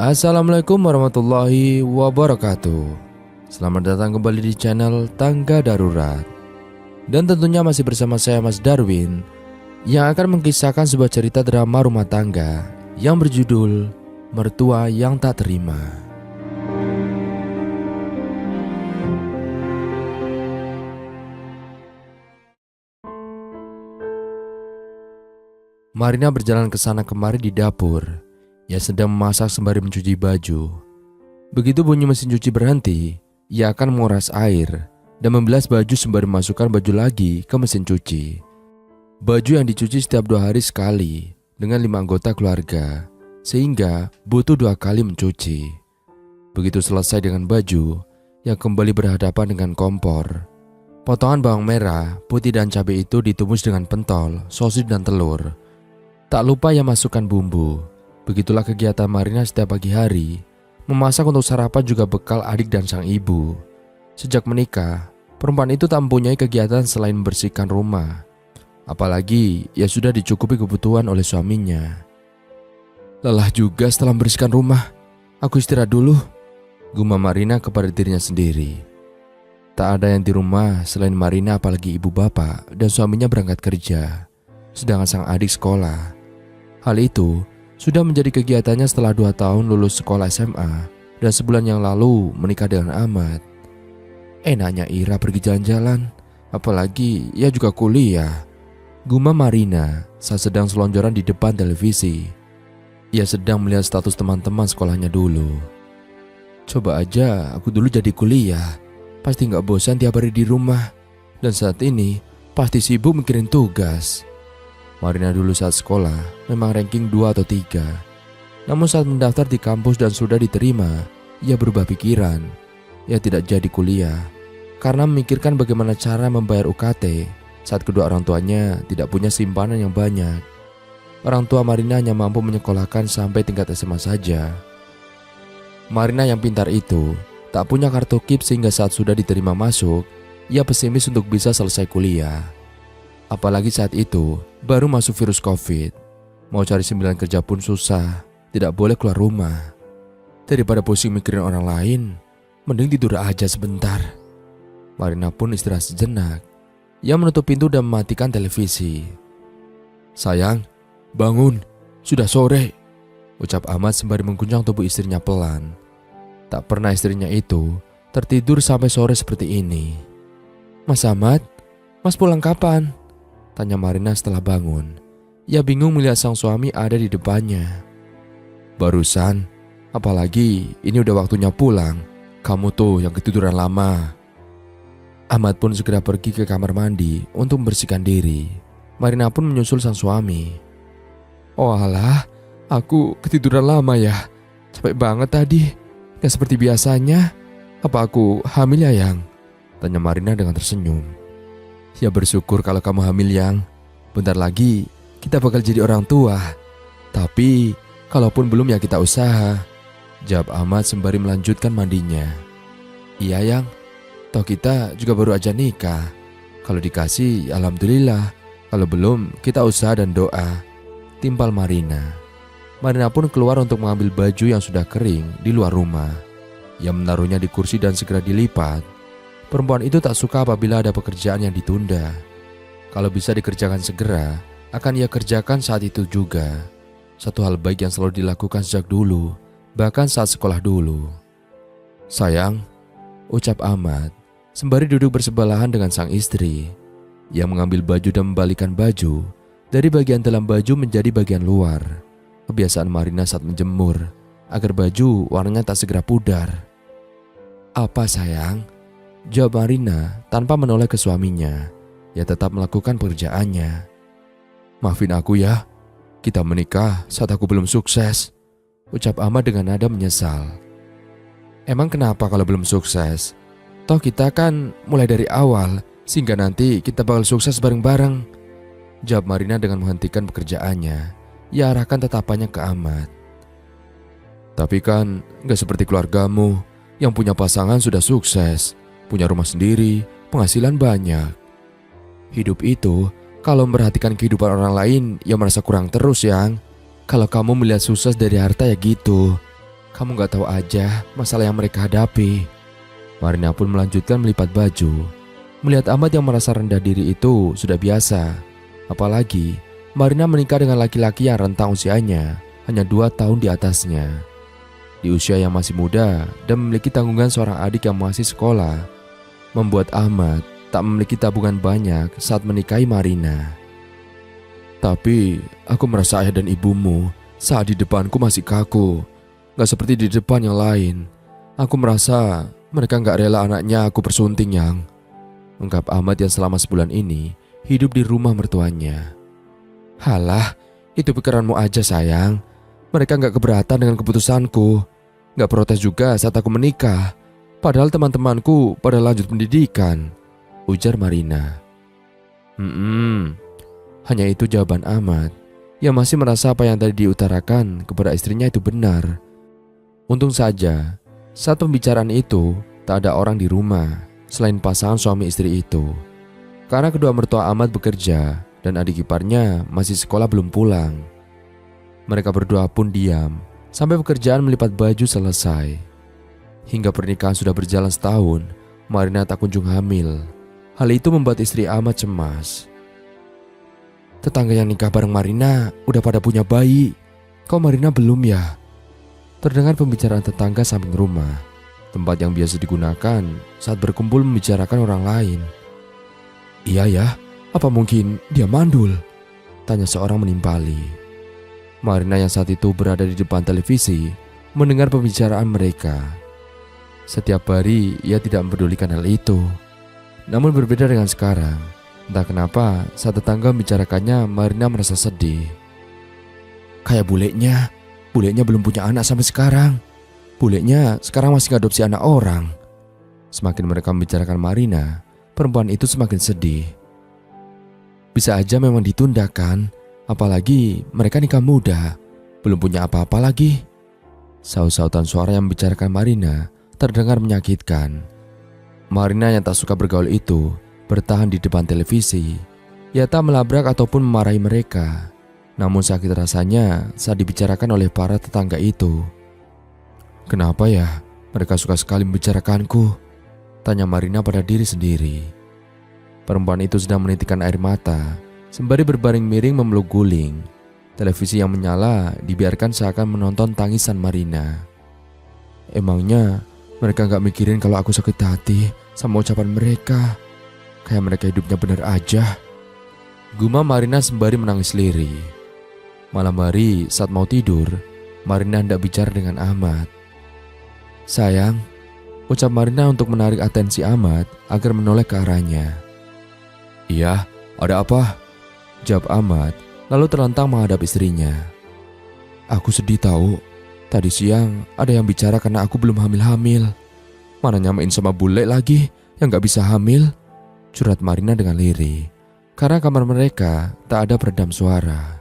Assalamualaikum warahmatullahi wabarakatuh. Selamat datang kembali di channel Tangga Darurat. Dan tentunya masih bersama saya Mas Darwin, yang akan mengkisahkan sebuah cerita drama rumah tangga yang berjudul Mertua yang Tak Terima. Marina berjalan ke sana kemari di dapur. Ia sedang memasak sembari mencuci baju. Begitu bunyi mesin cuci berhenti, ia akan menguras air dan membilas baju sembari memasukkan baju lagi ke mesin cuci. Baju yang dicuci setiap 2 hari sekali dengan 5 anggota keluarga, sehingga butuh 2 kali mencuci. Begitu selesai dengan baju, ia kembali berhadapan dengan kompor. Potongan bawang merah, putih dan cabai itu ditumis dengan pentol, sosis dan telur. Tak lupa ia masukkan bumbu. Begitulah kegiatan Marina setiap pagi hari. Memasak untuk sarapan juga bekal adik dan sang ibu. Sejak menikah, perempuan itu tak mempunyai kegiatan selain membersihkan rumah. Apalagi ia sudah dicukupi kebutuhan oleh suaminya. Lelah juga setelah membersihkan rumah. Aku istirahat dulu, gumam Marina kepada dirinya sendiri. Tak ada yang di rumah selain Marina, apalagi ibu bapak dan suaminya berangkat kerja, sedangkan sang adik sekolah. Hal itu sudah menjadi kegiatannya setelah 2 tahun lulus sekolah SMA dan sebulan yang lalu menikah dengan Ahmad. Enaknya Ira pergi jalan-jalan, apalagi ia juga kuliah, gumam Marina saat sedang selonjoran di depan televisi. Ia sedang melihat status teman-teman sekolahnya dulu. Coba aja aku dulu jadi kuliah, pasti gak bosan tiap hari di rumah. Dan saat ini pasti sibuk mikirin tugas. Marina dulu saat sekolah memang ranking 2 atau 3. Namun saat mendaftar di kampus dan sudah diterima, ia berubah pikiran. Ia tidak jadi kuliah karena memikirkan bagaimana cara membayar UKT saat kedua orang tuanya tidak punya simpanan yang banyak. Orang tua Marina hanya mampu menyekolahkan sampai tingkat SMA saja. Marina yang pintar itu tak punya kartu KIP, sehingga saat sudah diterima masuk, ia pesimis untuk bisa selesai kuliah. Apalagi saat itu baru masuk virus COVID. Mau cari sembilan kerja pun susah, tidak boleh keluar rumah. Daripada pusing mikirin orang lain, mending tidur aja sebentar. Marina pun istirahat sejenak. Ia menutup pintu dan mematikan televisi. Sayang, bangun, sudah sore, ucap Ahmad sembari mengguncang tubuh istrinya pelan. Tak pernah istrinya itu tertidur sampai sore seperti ini. Mas Ahmad, Mas pulang kapan? Tanya Marina setelah bangun. Ia bingung melihat sang suami ada di depannya. Barusan, apalagi ini udah waktunya pulang. Kamu tuh yang ketiduran lama. Ahmad pun segera pergi ke kamar mandi untuk membersihkan diri. Marina pun menyusul sang suami. Oh alah, aku ketiduran lama ya. Capek banget tadi. Gak seperti biasanya. Apa aku hamil ya, Yang? Tanya Marina dengan tersenyum. Ya bersyukur kalau kamu hamil, Yang. Bentar lagi kita bakal jadi orang tua. Tapi kalaupun belum ya kita usaha, jawab Ahmad sembari melanjutkan mandinya. Iya, Yang. Toh kita juga baru aja nikah. Kalau dikasih alhamdulillah, kalau belum kita usaha dan doa, timpal Marina. Marina pun keluar untuk mengambil baju yang sudah kering di luar rumah. Ia menaruhnya di kursi dan segera dilipat. Perempuan itu tak suka apabila ada pekerjaan yang ditunda. Kalau bisa dikerjakan segera, akan ia kerjakan saat itu juga. Satu hal baik yang selalu dilakukan sejak dulu, bahkan saat sekolah dulu. Sayang, ucap Ahmad, sembari duduk bersebelahan dengan sang istri. Ia mengambil baju dan membalikan baju dari bagian dalam baju menjadi bagian luar. Kebiasaan Marina saat menjemur, agar baju warnanya tak segera pudar. Apa sayang? Jawab Marina tanpa menoleh ke suaminya. Ia tetap melakukan pekerjaannya. Maafin aku ya, kita menikah saat aku belum sukses, ucap Ahmad dengan nada menyesal. Emang kenapa kalau belum sukses? Toh kita kan mulai dari awal, sehingga nanti kita bakal sukses bareng-bareng, jawab Marina dengan menghentikan pekerjaannya. Ia arahkan tatapannya ke Ahmad. Tapi kan gak seperti keluargamu yang punya pasangan sudah sukses, punya rumah sendiri, penghasilan banyak. Hidup itu kalau memperhatikan kehidupan orang lain, ya merasa kurang terus, Yang. Kalau kamu melihat sukses dari harta ya gitu. Kamu gak tahu aja masalah yang mereka hadapi. Marina pun melanjutkan melipat baju. Melihat Ahmad yang merasa rendah diri itu sudah biasa. Apalagi Marina menikah dengan laki-laki yang rentang usianya hanya 2 tahun di atasnya. Di usia yang masih muda dan memiliki tanggungan seorang adik yang masih sekolah, membuat Ahmad tak memiliki tabungan banyak saat menikahi Marina. Tapi aku merasa ayah dan ibumu saat di depanku masih kaku, gak seperti di depan yang lain. Aku merasa mereka gak rela anaknya aku persunting, Yang. Ungkap Ahmad yang selama sebulan ini hidup di rumah mertuanya. Halah, itu pikiranmu aja sayang. Mereka gak keberatan dengan keputusanku. Gak protes juga saat aku menikah. Padahal teman-temanku pada lanjut pendidikan, ujar Marina. Hanya itu jawaban Ahmad yang masih merasa apa yang tadi diutarakan kepada istrinya itu benar. Untung saja saat pembicaraan itu tak ada orang di rumah selain pasangan suami istri itu. Karena kedua mertua Ahmad bekerja dan adik iparnya masih sekolah belum pulang. Mereka berdua pun diam sampai pekerjaan melipat baju selesai. Hingga pernikahan sudah berjalan setahun, Marina tak kunjung hamil. Hal itu membuat istri Ahmad cemas. Tetangga yang nikah bareng Marina udah pada punya bayi. Kok Marina belum ya? Terdengar pembicaraan tetangga samping rumah, tempat yang biasa digunakan saat berkumpul membicarakan orang lain. Iya ya, apa mungkin dia mandul? Tanya seorang menimpali. Marina yang saat itu berada di depan televisi mendengar pembicaraan mereka. Setiap hari ia tidak mempedulikan hal itu. Namun berbeda dengan sekarang. Entah kenapa saat tetangga membicarakannya, Marina merasa sedih. Kayak bulenya belum punya anak sampai sekarang. Bulenya sekarang masih ngadopsi anak orang. Semakin mereka membicarakan Marina, perempuan itu semakin sedih. Bisa aja memang ditundakan, apalagi mereka nikah muda, belum punya apa-apa lagi. Saut-sautan suara yang membicarakan Marina terdengar menyakitkan. Marina yang tak suka bergaul itu bertahan di depan televisi. Ia tak melabrak ataupun memarahi mereka. Namun sakit rasanya saat dibicarakan oleh para tetangga itu. Kenapa ya mereka suka sekali membicarakanku? Tanya Marina pada diri sendiri. Perempuan itu sedang menitikkan air mata sembari berbaring miring memeluk guling. Televisi yang menyala dibiarkan seakan menonton tangisan Marina. Emangnya mereka gak mikirin kalau aku sakit hati sama ucapan mereka? Kayak mereka hidupnya benar aja. Gumam Marina sembari menangis lirih. Malam hari saat mau tidur, Marina hendak bicara dengan Ahmad. Sayang, ucap Marina untuk menarik atensi Ahmad agar menoleh ke arahnya. Iya, ada apa? Jawab Ahmad lalu terlentang menghadap istrinya. Aku sedih tahu. Tadi siang ada yang bicara karena aku belum hamil-hamil. Mana nyamain sama bule lagi yang gak bisa hamil? Curhat Marina dengan lirih. Karena kamar mereka tak ada peredam suara.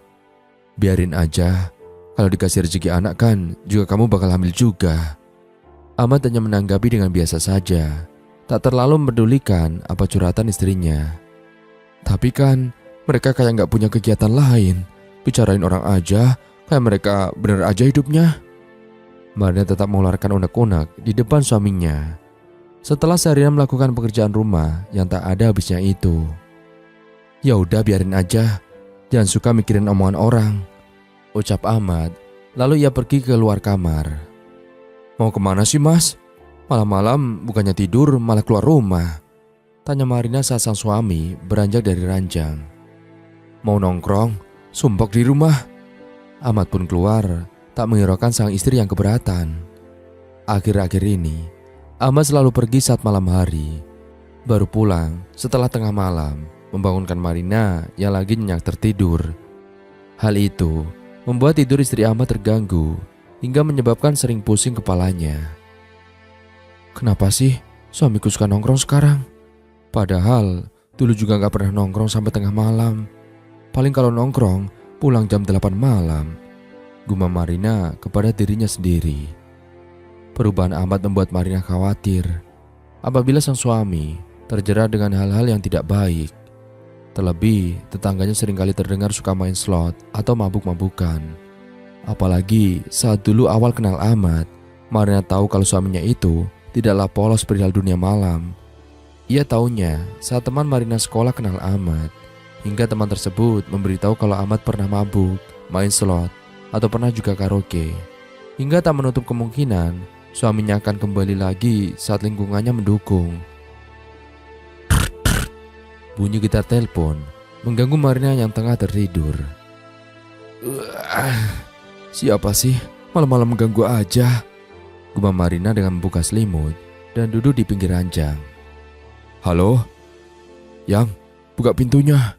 Biarin aja, kalau dikasih rezeki anak kan juga kamu bakal hamil juga. Ahmad hanya menanggapi dengan biasa saja, tak terlalu mempedulikan apa curhatan istrinya. Tapi kan mereka kayak gak punya kegiatan lain. Bicarain orang aja, kayak mereka bener aja hidupnya. Marina tetap mengeluarkan unek-unek di depan suaminya. Setelah seharian melakukan pekerjaan rumah yang tak ada habisnya itu. Ya udah biarin aja, jangan suka mikirin omongan orang, ucap Ahmad. Lalu ia pergi ke luar kamar. Mau kemana sih mas? Malam-malam bukannya tidur malah keluar rumah, tanya Marina saat sang suami beranjak dari ranjang. Mau nongkrong, sumpok di rumah. Ahmad pun keluar, tak menghiraukan sang istri yang keberatan. Akhir-akhir ini Ahmad selalu pergi saat malam hari. Baru pulang setelah tengah malam, membangunkan Marina yang lagi nyenyak tertidur. Hal itu membuat tidur istri Ahmad terganggu hingga menyebabkan sering pusing kepalanya. Kenapa sih suamiku suka nongkrong sekarang? Padahal dulu juga gak pernah nongkrong sampai tengah malam. Paling kalau nongkrong pulang jam 8 malam, gumam Marina kepada dirinya sendiri. Perubahan Ahmad membuat Marina khawatir apabila sang suami terjerat dengan hal-hal yang tidak baik. Terlebih tetangganya seringkali terdengar suka main slot atau mabuk-mabukan. Apalagi saat dulu awal kenal Ahmad, Marina tahu kalau suaminya itu tidaklah polos perihal dunia malam. Ia taunya saat teman Marina sekolah kenal Ahmad, hingga teman tersebut memberitahu kalau Ahmad pernah mabuk, main slot, atau pernah juga karaoke. Hingga tak menutup kemungkinan suaminya akan kembali lagi saat lingkungannya mendukung. Bunyi gitar telepon mengganggu Marina yang tengah tertidur. Siapa sih? Malam-malam mengganggu aja, gumam Marina dengan membuka selimut dan duduk di pinggir ranjang. Halo? Yang, buka pintunya.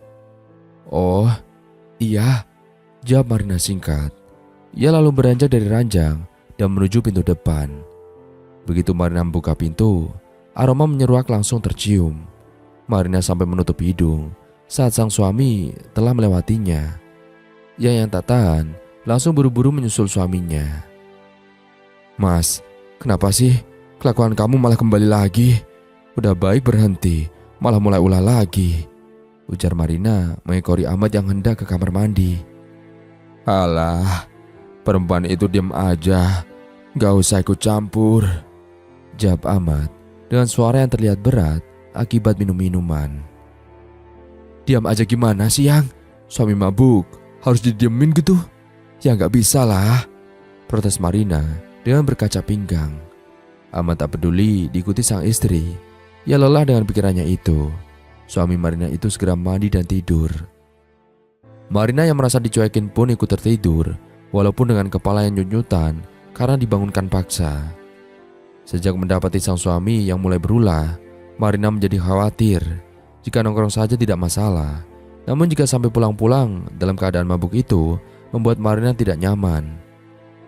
Oh, iya, jawab Marina singkat. Ia lalu beranjak dari ranjang dan menuju pintu depan. Begitu Marina membuka pintu, aroma menyeruak langsung tercium. Marina sampai menutup hidung saat sang suami telah melewatinya. Yang tak tahan langsung buru-buru menyusul suaminya. Mas, kenapa sih kelakuan kamu malah kembali lagi? Udah baik berhenti, malah mulai ulah lagi, ujar Marina mengekori Ahmad yang hendak ke kamar mandi. Alah, perempuan itu diam aja, gak usah ikut campur, jawab Ahmad dengan suara yang terlihat berat akibat minum minuman. Diam aja gimana sih, Yang? Suami mabuk harus didiemin gitu? Ya gak bisa lah, protes Marina dengan berkaca pinggang. Ahmad tak peduli diikuti sang istri. Ia lelah dengan pikirannya itu. Suami Marina itu segera mandi dan tidur. Marina yang merasa dicuekin pun ikut tertidur, walaupun dengan kepala yang nyut-nyutan karena dibangunkan paksa. Sejak mendapati sang suami yang mulai berulah, Marina menjadi khawatir. Jika nongkrong saja tidak masalah, namun jika sampai pulang-pulang dalam keadaan mabuk itu membuat Marina tidak nyaman.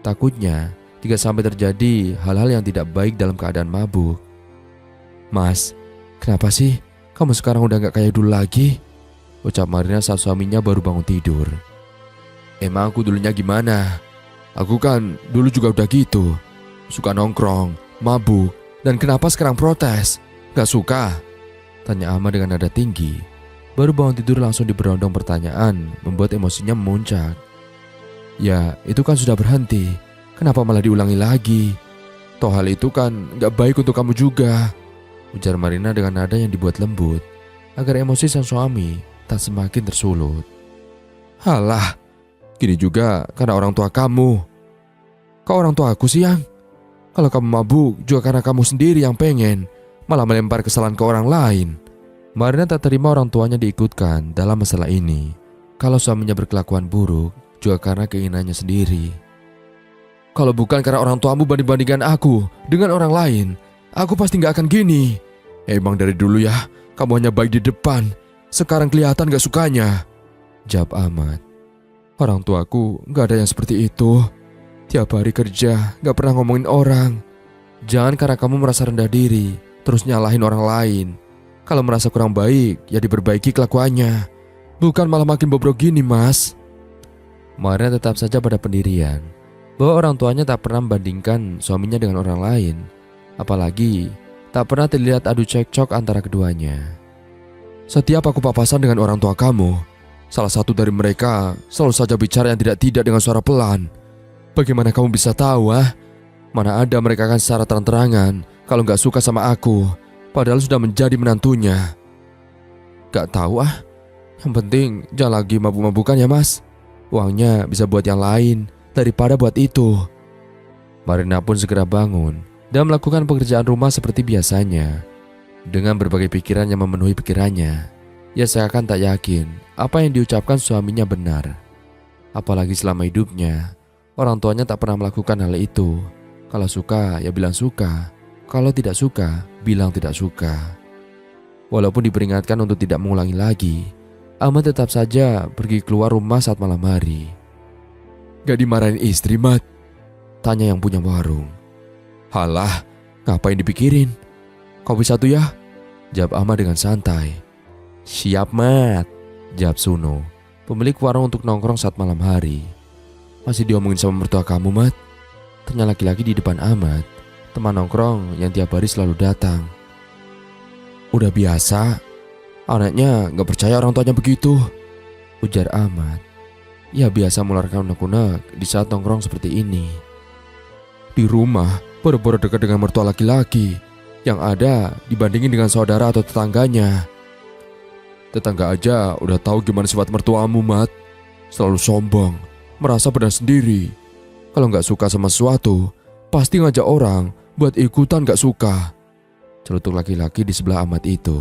Takutnya jika sampai terjadi hal-hal yang tidak baik dalam keadaan mabuk. Mas, kenapa sih kamu sekarang udah gak kayak dulu lagi? Ucap Marina saat suaminya baru bangun tidur. Emang aku dulunya gimana? Aku kan dulu juga udah gitu, suka nongkrong, mabuk, dan kenapa sekarang protes? Gak suka? Tanya Ahmad dengan nada tinggi. Baru bangun tidur langsung diberondong pertanyaan membuat emosinya memuncak. Ya, itu kan sudah berhenti. Kenapa malah diulangi lagi? Toh hal itu kan gak baik untuk kamu juga, ujar Marina dengan nada yang dibuat lembut agar emosi sang suami tak semakin tersulut. Halah, gini juga karena orang tua kamu. Kau orang tua aku sih, Yang? Kalau kamu mabuk juga karena kamu sendiri yang pengen, malah melempar kesalahan ke orang lain. Marina tak terima orang tuanya diikutkan dalam masalah ini. Kalau suaminya berkelakuan buruk juga karena keinginannya sendiri. Kalau bukan karena orang tuamu banding-bandingkan aku dengan orang lain, aku pasti gak akan gini. Emang dari dulu ya, kamu hanya baik di depan. Sekarang kelihatan gak sukanya, jawab Ahmad. Orang tuaku gak ada yang seperti itu. Tiap hari kerja gak pernah ngomongin orang. Jangan karena kamu merasa rendah diri terus nyalahin orang lain. Kalau merasa kurang baik, ya diperbaiki kelakuannya. Bukan malah makin bobrok gini, Mas. Marina tetap saja pada pendirian bahwa orang tuanya tak pernah membandingkan suaminya dengan orang lain. Apalagi tak pernah terlihat adu cekcok antara keduanya. Setiap aku papasan dengan orang tua kamu, salah satu dari mereka selalu saja bicara yang tidak-tidak dengan suara pelan. Bagaimana kamu bisa tahu, ah? Mana ada mereka akan secara terang-terangan kalau gak suka sama aku, padahal sudah menjadi menantunya. Gak tahu ah, yang penting jangan lagi mabuk-mabukan ya, Mas. Uangnya bisa buat yang lain daripada buat itu. Marina pun segera bangun dan melakukan pekerjaan rumah seperti biasanya. Dengan berbagai pikiran yang memenuhi pikirannya, ia seakan tak yakin apa yang diucapkan suaminya benar. Apalagi selama hidupnya, orang tuanya tak pernah melakukan hal itu. Kalau suka, ya bilang suka. Kalau tidak suka, bilang tidak suka. Walaupun diperingatkan untuk tidak mengulangi lagi, Ahmad tetap saja pergi keluar rumah saat malam hari. Gak dimarahin istri, Mat? Tanya yang punya warung. Halah, ngapain dipikirin? Kopi satu ya? Jawab Ahmad dengan santai. Siap, Mat, jawab Suno, pemilik warung untuk nongkrong saat malam hari. Masih diomongin sama mertua kamu, Mat? Tanya laki-laki di depan Ahmad, teman nongkrong yang tiap hari selalu datang. Udah biasa, anaknya gak percaya orang tuanya begitu, ujar Ahmad. Ia biasa mengeluarkan unek-unek di saat nongkrong seperti ini. Di rumah, Pura-pura dekat dengan mertua laki-laki. Yang ada dibandingin dengan saudara atau tetangganya. Tetangga aja udah tahu gimana sifat mertuamu, Mat. Selalu sombong, merasa benar sendiri. Kalau nggak suka sama sesuatu, pasti ngajak orang buat ikutan nggak suka. Celutuk laki-laki di sebelah Ahmad itu.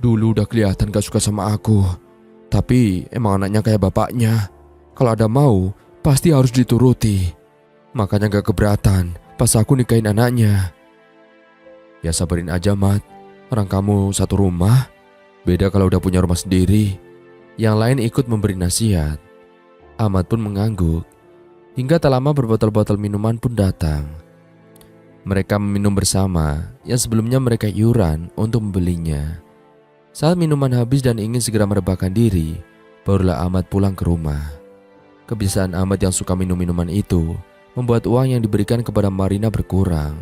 Dulu udah kelihatan gak suka sama aku. Tapi emang anaknya kayak bapaknya. Kalau ada mau, pasti harus dituruti. Makanya gak keberatan pas aku nikahin anaknya. Ya sabarin aja, Mat. Orang kamu satu rumah. Beda kalau udah punya rumah sendiri. Yang lain ikut memberi nasihat. Ahmad pun mengangguk. Hingga tak lama berbotol-botol minuman pun datang. Mereka meminum bersama yang sebelumnya mereka iuran untuk membelinya. Saat minuman habis dan ingin segera merebahkan diri, barulah Ahmad pulang ke rumah. Kebiasaan Ahmad yang suka minum minuman itu membuat uang yang diberikan kepada Marina berkurang.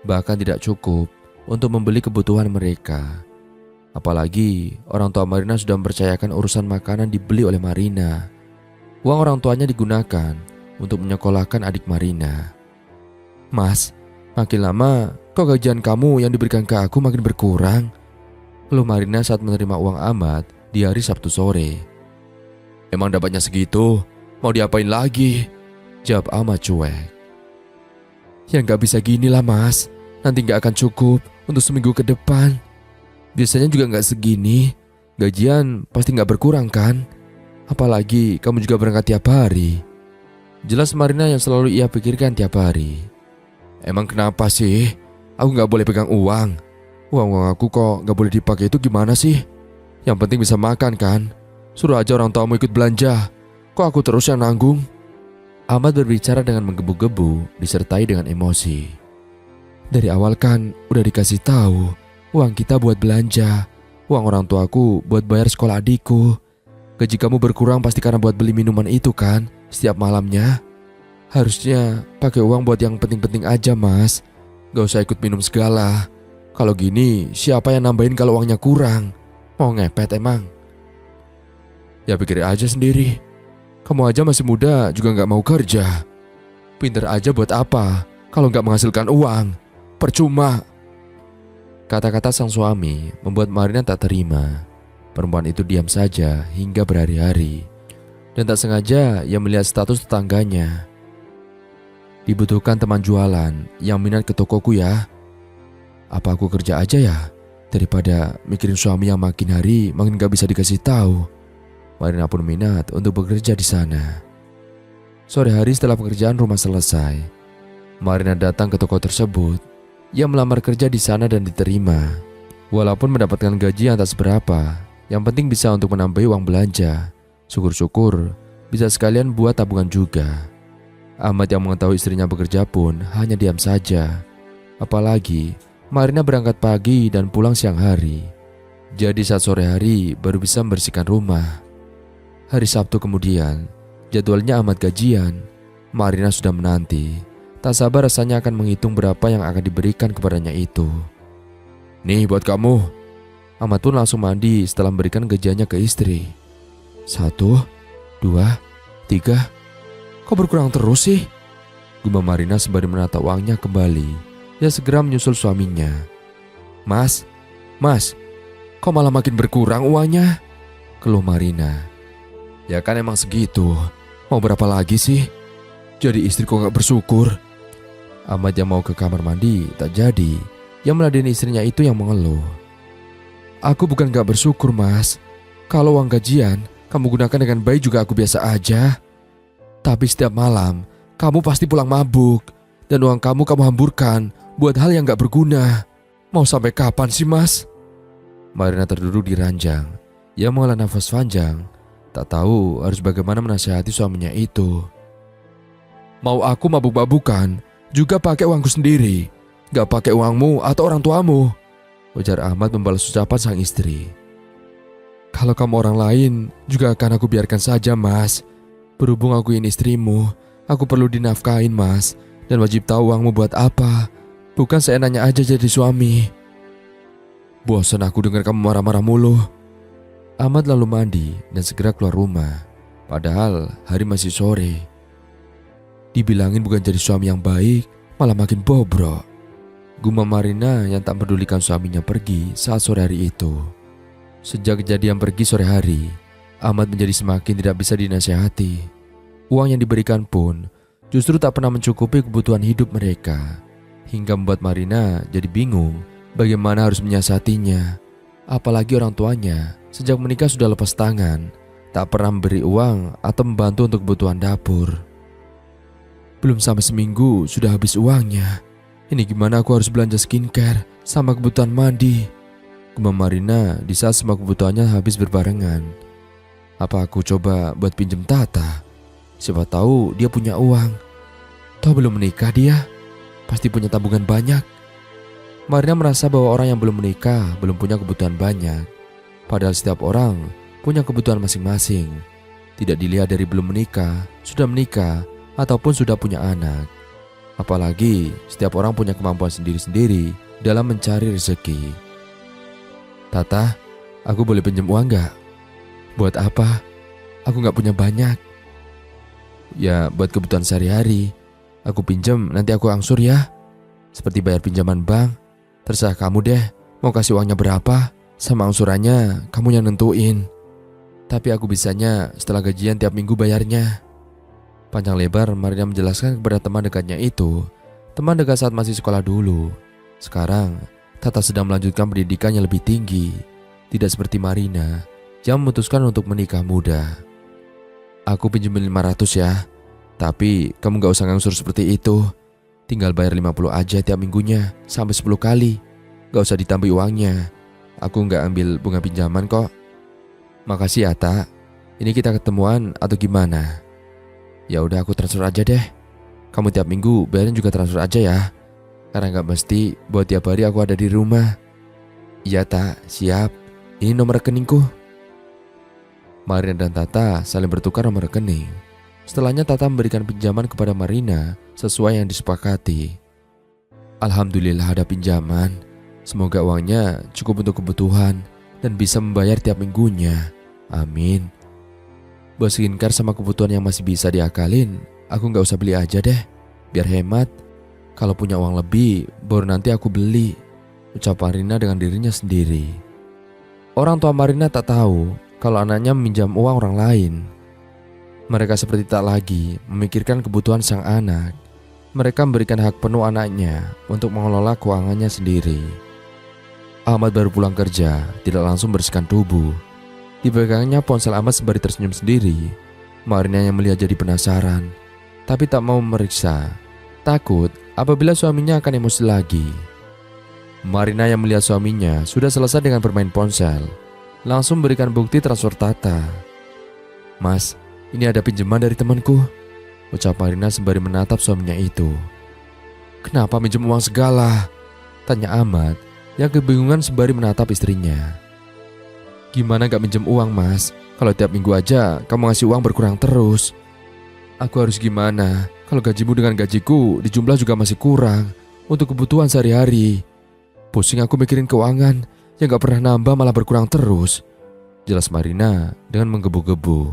Bahkan tidak cukup untuk membeli kebutuhan mereka. Apalagi orang tua Marina sudah mempercayakan urusan makanan dibeli oleh Marina. Uang orang tuanya digunakan untuk menyekolahkan adik Marina. Mas, makin lama kok gajian kamu yang diberikan ke aku makin berkurang? Keluh Marina saat menerima uang Ahmad di hari Sabtu sore. Emang dapatnya segitu? Mau diapain lagi? Jawab Ahmad cuek. Ya nggak bisa gini lah, Mas. Nanti nggak akan cukup untuk seminggu ke depan. Biasanya juga nggak segini. Gajian pasti nggak berkurang kan? Apalagi kamu juga berangkat tiap hari. Jelas Marina yang selalu ia pikirkan tiap hari. Emang kenapa sih? Aku nggak boleh pegang uang. Uang aku kok nggak boleh dipakai itu gimana sih? Yang penting bisa makan kan? Suruh aja orang tuamu ikut belanja. Kok aku terus yang nanggung? Ahmad berbicara dengan menggebu-gebu disertai dengan emosi. Dari awal kan udah dikasih tahu uang kita buat belanja, uang orang tuaku buat bayar sekolah adikku. Gaji kamu berkurang pasti karena buat beli minuman itu kan setiap malamnya. Harusnya pakai uang buat yang penting-penting aja, Mas. Gak usah ikut minum segala. Kalau gini siapa yang nambahin kalau uangnya kurang? Mau ngepet emang? Ya pikir aja sendiri. Kamu aja masih muda juga gak mau kerja. Pinter aja buat apa kalau gak menghasilkan uang? Percuma. Kata-kata sang suami membuat Marina tak terima. Perempuan itu diam saja hingga berhari-hari. Dan tak sengaja ia melihat status tetangganya. Dibutuhkan teman jualan yang minat ke tokoku ya. Apa aku kerja aja ya? Daripada mikirin suami yang makin hari makin gak bisa dikasih tahu. Marina pun minat untuk bekerja di sana. Sore hari setelah pekerjaan rumah selesai, Marina datang ke toko tersebut. Ia melamar kerja di sana dan diterima. Walaupun mendapatkan gaji yang tak seberapa, yang penting bisa untuk menambahi uang belanja. Syukur-syukur bisa sekalian buat tabungan juga. Ahmad yang mengetahui istrinya bekerja pun hanya diam saja. Apalagi Marina berangkat pagi dan pulang siang hari. Jadi saat sore hari baru bisa membersihkan rumah. Hari Sabtu kemudian, jadwalnya Ahmad gajian. Marina sudah menanti. Tak sabar rasanya akan menghitung berapa yang akan diberikan kepadanya itu. Nih buat kamu. Ahmad pun langsung mandi setelah memberikan gajiannya ke istri. 1, 2, 3. Kok berkurang terus sih? Gumam Marina sembari menata uangnya kembali. Dia segera menyusul suaminya. Mas, kok malah makin berkurang uangnya? Keluh Marina. Ya kan emang segitu. Mau berapa lagi sih? Jadi istri kok gak bersyukur? Ahmad yang mau ke kamar mandi tak jadi. Yang meladeni istrinya itu yang mengeluh. Aku bukan gak bersyukur, Mas. Kalau uang gajian kamu gunakan dengan baik juga aku biasa aja. Tapi setiap malam kamu pasti pulang mabuk. Dan uang kamu hamburkan buat hal yang gak berguna. Mau sampai kapan sih, Mas? Marina terduduk di ranjang. Ia menghela nafas panjang. Tak tahu harus bagaimana menasihati suaminya itu. Mau aku mabuk-mabukan juga pakai uangku sendiri. Gak pakai uangmu atau orang tuamu, ujar Ahmad membalas ucapan sang istri. Kalau kamu orang lain juga akan aku biarkan saja, Mas. Berhubung aku ini istrimu, aku perlu dinafkahin, Mas. Dan wajib tahu uangmu buat apa. Bukan seenaknya aja jadi suami. Bosan aku dengar kamu marah-marah mulu. Ahmad lalu mandi dan segera keluar rumah. Padahal hari masih sore. Dibilangin bukan jadi suami yang baik, malah makin bobrok. Gumam Marina yang tak pedulikan suaminya pergi saat sore hari itu. Sejak kejadian pergi sore hari, Ahmad menjadi semakin tidak bisa dinasihati. Uang yang diberikan pun justru tak pernah mencukupi kebutuhan hidup mereka, hingga membuat Marina jadi bingung bagaimana harus menyiasatinya. Apalagi orang tuanya sejak menikah sudah lepas tangan, tak pernah memberi uang atau membantu untuk kebutuhan dapur. Belum sampai seminggu sudah habis uangnya. Ini gimana aku harus belanja skincare sama kebutuhan mandi? Gumam Marina di saat semua kebutuhannya habis berbarengan. Apa aku coba buat pinjem Tata? Siapa tahu dia punya uang. Toh belum menikah dia, pasti punya tabungan banyak. Marina merasa bahwa orang yang belum menikah belum punya kebutuhan banyak. Padahal setiap orang punya kebutuhan masing-masing. Tidak dilihat dari belum menikah, sudah menikah, ataupun sudah punya anak. Apalagi setiap orang punya kemampuan sendiri-sendiri dalam mencari rezeki. Tata, aku boleh pinjam uang gak? Buat apa? Aku gak punya banyak. Ya buat kebutuhan sehari-hari. Aku pinjam, nanti aku angsur ya. Seperti bayar pinjaman bank. Terserah kamu deh, mau kasih uangnya berapa. Sama angsurannya kamu yang nentuin. Tapi aku bisanya setelah gajian tiap minggu bayarnya. Panjang lebar Marina menjelaskan kepada teman dekatnya itu. Teman dekat saat masih sekolah dulu. Sekarang Tata sedang melanjutkan pendidikan yang lebih tinggi. Tidak seperti Marina yang memutuskan untuk menikah muda. Aku pinjemin 500 ya. Tapi kamu gak usah ngangsur seperti itu. Tinggal bayar 50 aja tiap minggunya sampai 10 kali. Gak usah ditambah uangnya. Aku gak ambil bunga pinjaman kok. Makasih ya Tak. Ini kita ketemuan atau gimana? Ya udah aku transfer aja deh. Kamu tiap minggu bayarin juga transfer aja ya. Karena gak mesti buat tiap hari aku ada di rumah. Iya Tak, siap. Ini nomor rekeningku. Marina dan Tata saling bertukar nomor rekening. Setelahnya Tata memberikan pinjaman kepada Marina sesuai yang disepakati. Alhamdulillah ada pinjaman. Semoga uangnya cukup untuk kebutuhan dan bisa membayar tiap minggunya. Amin. Buat skincare sama kebutuhan yang masih bisa diakalin, aku gak usah beli aja deh. Biar hemat. Kalau punya uang lebih, baru nanti aku beli. Ucap Marina dengan dirinya sendiri. Orang tua Marina tak tahu kalau anaknya meminjam uang orang lain. Mereka seperti tak lagi memikirkan kebutuhan sang anak. Mereka memberikan hak penuh anaknya untuk mengelola keuangannya sendiri. Ahmad baru pulang kerja, tidak langsung bersihkan tubuh. Di belakangnya ponsel Ahmad sembari tersenyum sendiri. Marina yang melihat jadi penasaran, tapi tak mau memeriksa. Takut apabila suaminya akan emosi lagi. Marina yang melihat suaminya sudah selesai dengan bermain ponsel, langsung memberikan bukti transfer Tata. Mas, ini ada pinjaman dari temanku, ucap Marina sembari menatap suaminya itu. Kenapa minjem uang segala? Tanya Ahmad yang kebingungan sembari menatap istrinya. Gimana gak minjem uang mas? Kalau tiap minggu aja kamu ngasih uang berkurang terus. Aku harus gimana? Kalau gajimu dengan gajiku dijumlah juga masih kurang untuk kebutuhan sehari-hari. Pusing aku mikirin keuangan yang gak pernah nambah malah berkurang terus, jelas Marina dengan menggebu-gebu.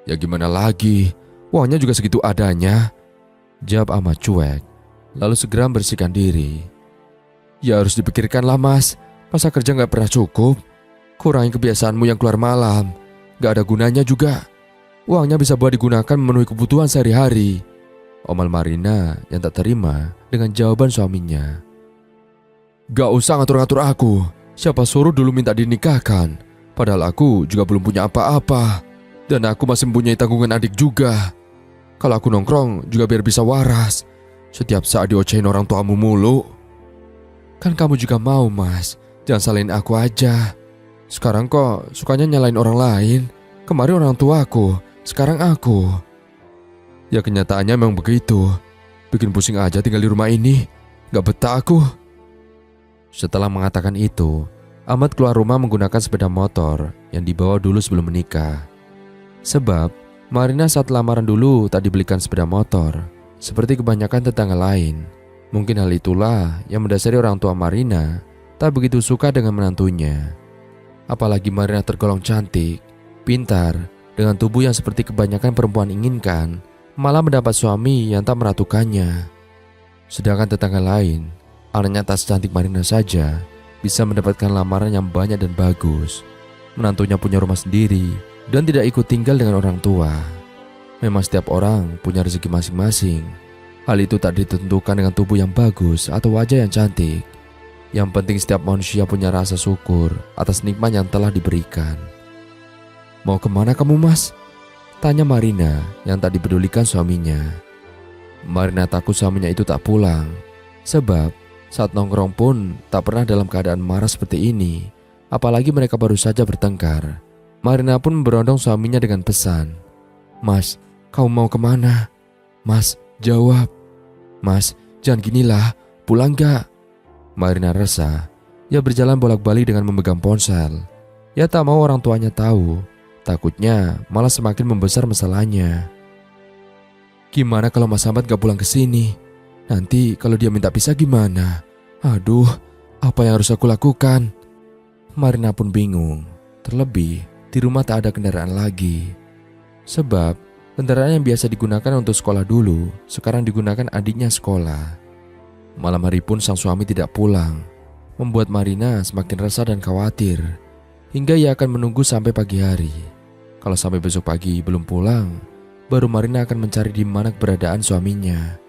Ya gimana lagi? Uangnya juga segitu adanya, jawab Ahmad cuek, lalu segera membersihkan diri. Ya harus dipikirkan lah mas. Masa kerja gak pernah cukup? Kurangi kebiasaanmu yang keluar malam. Gak ada gunanya juga. Uangnya bisa buat digunakan memenuhi kebutuhan sehari-hari, omal Marina yang tak terima dengan jawaban suaminya. Gak usah ngatur-ngatur aku. Siapa suruh dulu minta dinikahkan? Padahal aku juga belum punya apa-apa. Dan aku masih mempunyai tanggungan adik juga. Kalau aku nongkrong juga biar bisa waras. Setiap saat diocehin orang tuamu mulu. Kan kamu juga mau mas. Jangan salahin aku aja. Sekarang kok sukanya nyalain orang lain. Kemarin orang tuaku, sekarang aku. Ya kenyataannya memang begitu. Bikin pusing aja tinggal di rumah ini. Gak betah aku. Setelah mengatakan itu, Ahmad keluar rumah menggunakan sepeda motor yang dibawa dulu sebelum menikah. Sebab Marina saat lamaran dulu tak dibelikan sepeda motor, seperti kebanyakan tetangga lain. Mungkin hal itulah yang mendasari orang tua Marina tak begitu suka dengan menantunya. Apalagi Marina tergolong cantik, pintar, dengan tubuh yang seperti kebanyakan perempuan inginkan, malah mendapat suami yang tak meratukannya. Sedangkan tetangga lain, anaknya tak secantik Marina saja, bisa mendapatkan lamaran yang banyak dan bagus. Menantunya punya rumah sendiri dan tidak ikut tinggal dengan orang tua. Memang setiap orang punya rezeki masing-masing. Hal itu tak ditentukan dengan tubuh yang bagus atau wajah yang cantik. Yang penting setiap manusia punya rasa syukur atas nikmat yang telah diberikan. "Mau kemana kamu, Mas?" tanya Marina yang tak dipedulikan suaminya. Marina takut suaminya itu tak pulang. Sebab saat nongkrong pun tak pernah dalam keadaan marah seperti ini. Apalagi mereka baru saja bertengkar. Marina pun berondong suaminya dengan pesan, "Mas, kau mau kemana? Mas, jawab. Mas, jangan ginilah, pulang gak?" Marina resah. Ia berjalan bolak-balik dengan memegang ponsel. Ia tak mau orang tuanya tahu. Takutnya malah semakin membesar masalahnya. "Gimana kalau Mas Ahmad gak pulang ke sini? Nanti kalau dia minta pisah gimana? Aduh, apa yang harus aku lakukan?" Marina pun bingung. Terlebih di rumah tak ada kendaraan lagi. Sebab kendaraan yang biasa digunakan untuk sekolah dulu sekarang digunakan adiknya sekolah. Malam hari pun sang suami tidak pulang, membuat Marina semakin resah dan khawatir. Hingga ia akan menunggu sampai pagi hari. Kalau sampai besok pagi belum pulang, baru Marina akan mencari di mana keberadaan suaminya.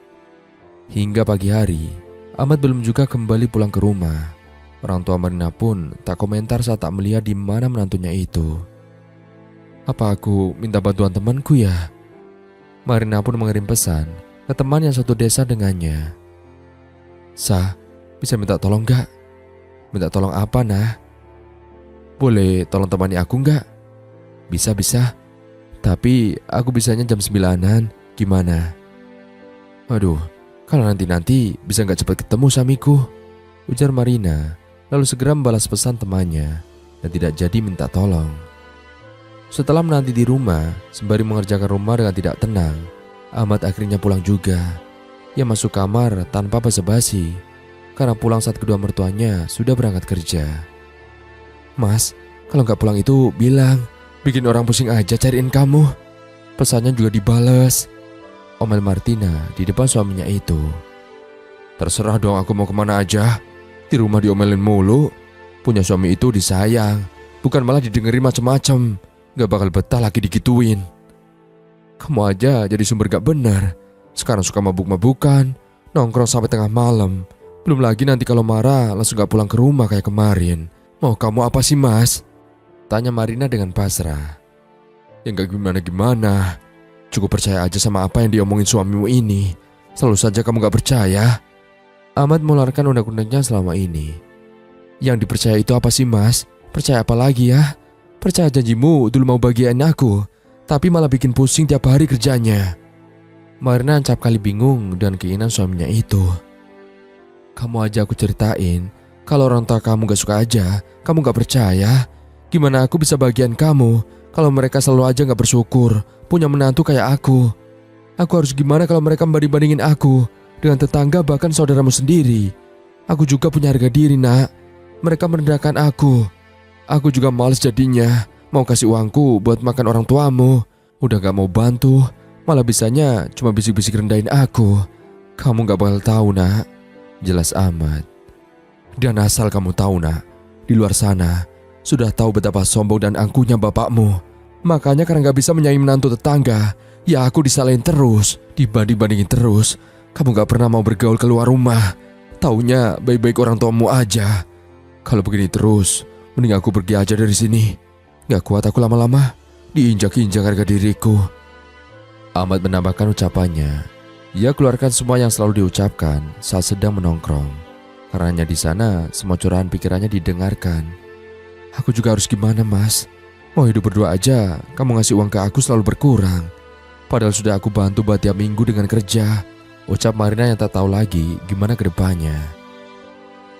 Hingga pagi hari, Ahmad belum juga kembali pulang ke rumah. Orang tua Marina pun tak komentar saat tak melihat di mana menantunya itu. "Apa aku minta bantuan temanku ya?" Marina pun mengirim pesan ke teman yang satu desa dengannya. "Sa, bisa minta tolong gak?" "Minta tolong apa, nah?" "Boleh tolong temani aku gak?" Bisa. Tapi aku bisanya jam 9-an, gimana?" "Aduh, kalau nanti bisa gak cepat ketemu suamiku?" ujar Marina, lalu segera membalas pesan temannya dan tidak jadi minta tolong. Setelah menanti di rumah, sembari mengerjakan rumah dengan tidak tenang, Ahmad akhirnya pulang juga. Ia masuk kamar tanpa basa-basi, karena pulang saat kedua mertuanya sudah berangkat kerja. "Mas, kalau gak pulang itu bilang, bikin orang pusing aja cariin kamu." Pesannya juga dibales. Omel Martina di depan suaminya itu. "Terserah dong aku mau kemana aja. Di rumah diomelin mulu. Punya suami itu disayang, bukan malah didengerin macem-macem. Gak bakal betah lagi digituin. Kamu aja jadi sumber gak benar. Sekarang suka mabuk-mabukan, nongkrong sampai tengah malam. Belum lagi nanti kalau marah langsung gak pulang ke rumah kayak kemarin. Mau kamu apa sih, Mas?" tanya Marina dengan pasrah. "Ya gak gimana-gimana. Cukup percaya aja sama apa yang diomongin suamimu ini. Selalu saja kamu gak percaya." Ahmad mengeluarkan unek-uneknya selama ini. "Yang dipercaya itu apa sih, Mas? Percaya apa lagi ya? Percaya janjimu dulu mau bagian aku, tapi malah bikin pusing tiap hari kerjanya." Marina ancap kali bingung dan keinginan suaminya itu. "Kamu aja aku ceritain, kalau orang tua kamu gak suka aja, kamu gak percaya. Gimana aku bisa bagian kamu kalau mereka selalu aja gak bersyukur punya menantu kayak aku? Aku harus gimana kalau mereka membanding-bandingin aku dengan tetangga bahkan saudaramu sendiri? Aku juga punya harga diri, nak. Mereka merendahkan aku. Aku juga males jadinya mau kasih uangku buat makan orang tuamu. Udah gak mau bantu, malah bisanya cuma bisik-bisik rendahin aku. Kamu gak bakal tahu, nak," jelas Ahmad. "Dan asal kamu tahu, nak, di luar sana sudah tahu betapa sombong dan angkuhnya bapakmu. Makanya karena gak bisa menyayangi menantu tetangga, ya aku disalahin terus, dibanding-bandingin terus. Kamu gak pernah mau bergaul keluar rumah. Taunya baik-baik orang tuamu aja. Kalau begini terus, mending aku pergi aja dari sini. Gak kuat aku lama-lama diinjak-injak harga diriku." Ahmad menambahkan ucapannya. Ia keluarkan semua yang selalu diucapkan saat sedang menongkrong. Karenanya di sana semua curahan pikirannya didengarkan. "Aku juga harus gimana, Mas? Mau hidup berdua aja, kamu ngasih uang ke aku selalu berkurang. Padahal sudah aku bantu buat tiap minggu dengan kerja," ucap Marina yang tak tahu lagi gimana ke depannya.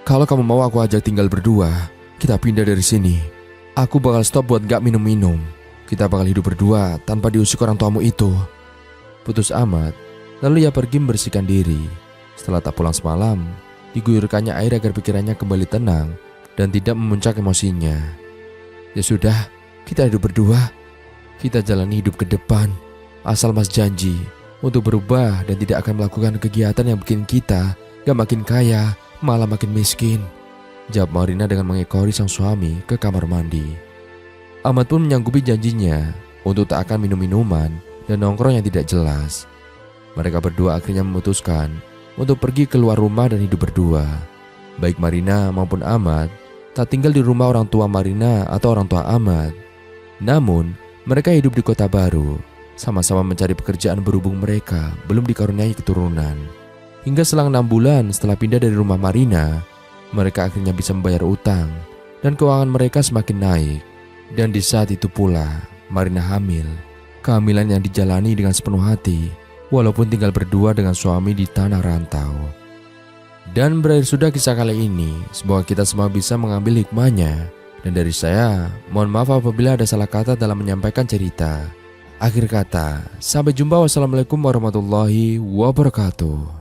"Kalau kamu mau aku ajak tinggal berdua, kita pindah dari sini. Aku bakal stop buat gak minum-minum. Kita bakal hidup berdua tanpa diusik orang tuamu itu," putus Ahmad. Lalu ia pergi membersihkan diri. Setelah tak pulang semalam, diguyurkannya air agar pikirannya kembali tenang dan tidak memuncak emosinya. "Ya sudah, kita hidup berdua. Kita jalani hidup ke depan. Asal Mas janji, untuk berubah dan tidak akan melakukan kegiatan yang bikin kita gak makin kaya, malah makin miskin, jawab Marina dengan mengekori sang suami ke kamar mandi. Ahmad pun menyanggupi janjinya untuk tak akan minum minuman dan nongkrong yang tidak jelas. Mereka berdua akhirnya memutuskan untuk pergi keluar rumah dan hidup berdua. Baik Marina maupun Ahmad tak tinggal di rumah orang tua Marina atau orang tua Ahmad. Namun, mereka hidup di kota baru, sama-sama mencari pekerjaan berhubung mereka belum dikaruniai keturunan. Hingga selang 6 bulan setelah pindah dari rumah Marina, mereka akhirnya bisa membayar utang dan keuangan mereka semakin naik. Dan di saat itu pula, Marina hamil. Kehamilan yang dijalani dengan sepenuh hati, walaupun tinggal berdua dengan suami di tanah rantau. Dan berakhir sudah kisah kali ini. Semoga kita semua bisa mengambil hikmahnya. Dan dari saya, mohon maaf apabila ada salah kata dalam menyampaikan cerita. Akhir kata, sampai jumpa. Wassalamualaikum warahmatullahi wabarakatuh.